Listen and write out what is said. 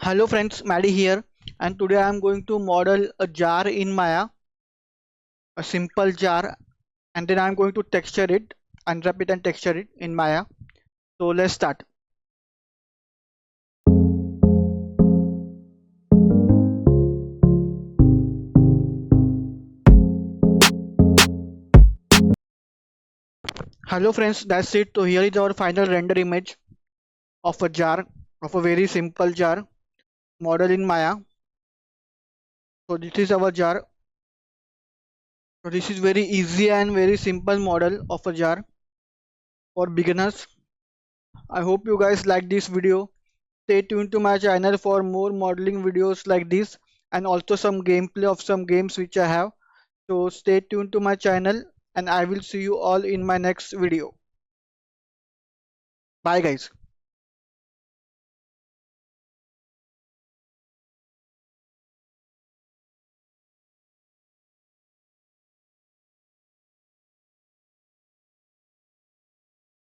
Hello friends, Maddie here, and today I am going to model a jar in Maya, a simple jar, and then I am going to texture it, unwrap it and texture it in Maya. So let's start. Hello friends, that's it. So here is our final render image of a jar, of a very simple jar, model in Maya. So this is our jar. So this is very easy and very simple model of a jar for beginners. I hope you guys like this video. Stay tuned to my channel for more modeling videos like this and also some gameplay of some games which I have. So stay tuned to my channel and I will see you all in my next video. Bye guys.